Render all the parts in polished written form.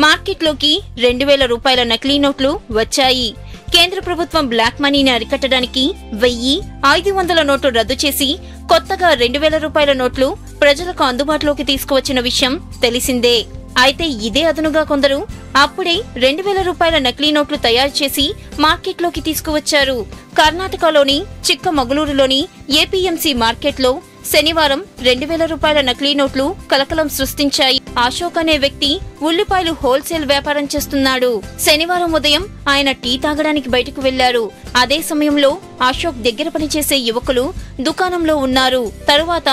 మార్కెట్లోకి 2000 రూపాయల నకిలీ నోట్లు వచ్చాయి. కేంద్ర ప్రభుత్వం బ్లాక్ మనీని అరికట్టడానికి 1000, 500 నోట్లు రద్దు చేసి కొత్తగా 2000 రూపాయల నోట్లు ప్రజలకు అందుబాటులోకి తీసుకువచ్చిన విషయం తెలిసిందే. అయితే ఇదే అదనుగా కొందరు అప్పుడే 2000 రూపాయల నకిలీ నోట్లు తయారు చేసి మార్కెట్లోకి తీసుకువచ్చారు. కర్ణాటకలోని చిక్కమగళూరులోని ఏపీఎంసీ మార్కెట్లో శనివారం 2000 రూపాయల నకిలీ నోట్లు కలకలం సృష్టించాయి. అశోక్ అనే వ్యక్తి ఉల్లిపాయలు హోల్సేల్ వ్యాపారం చేస్తున్నాడు. శనివారం ఉదయం ఆయన టీ తాగడానికి బయటకు వెళ్లారు. అదే సమయంలో అశోక్ దగ్గర పనిచేసే యువకులు దుకాణంలో ఉన్నారు. తరువాత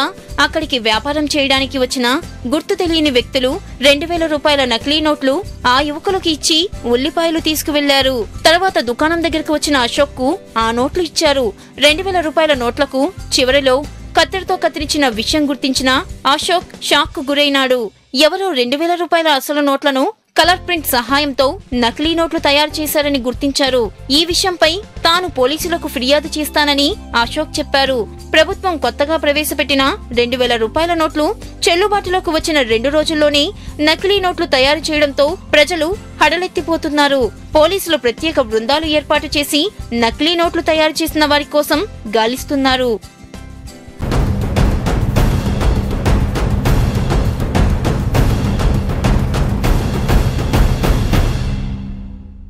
అక్కడికి వ్యాపారం చేయడానికి వచ్చిన గుర్తు తెలియని వ్యక్తులు 2000 రూపాయల నకిలీ నోట్లు ఆ యువకులకు ఇచ్చి ఉల్లిపాయలు తీసుకువెళ్లారు. తర్వాత దుకాణం దగ్గరకు వచ్చిన అశోక్ కు ఆ నోట్లు ఇచ్చారు. 2000 రూపాయల నోట్లకు చివరిలో కత్తెరతో కత్తిరించిన విషయం గుర్తించిన అశోక్ షాక్ కు గురైనాడు. ఎవరో 2000 రూపాయల అసలు నోట్లను కలర్ ప్రింట్ సహాయంతో నకిలీ నోట్లు తయారు చేశారని గుర్తించారు. ఈ విషయంపై తాను పోలీసులకు ఫిర్యాదు చేస్తానని అశోక్ చెప్పారు. ప్రభుత్వం కొత్తగా ప్రవేశపెట్టిన 2000 రూపాయల నోట్లు చెల్లుబాటులోకి వచ్చిన 2 రోజుల్లోనే నకిలీ నోట్లు తయారు చేయడంతో ప్రజలు హడలెత్తిపోతున్నారు. పోలీసులు ప్రత్యేక బృందాలు ఏర్పాటు చేసి నకిలీ నోట్లు తయారు చేసిన వారి కోసం గాలిస్తున్నారు.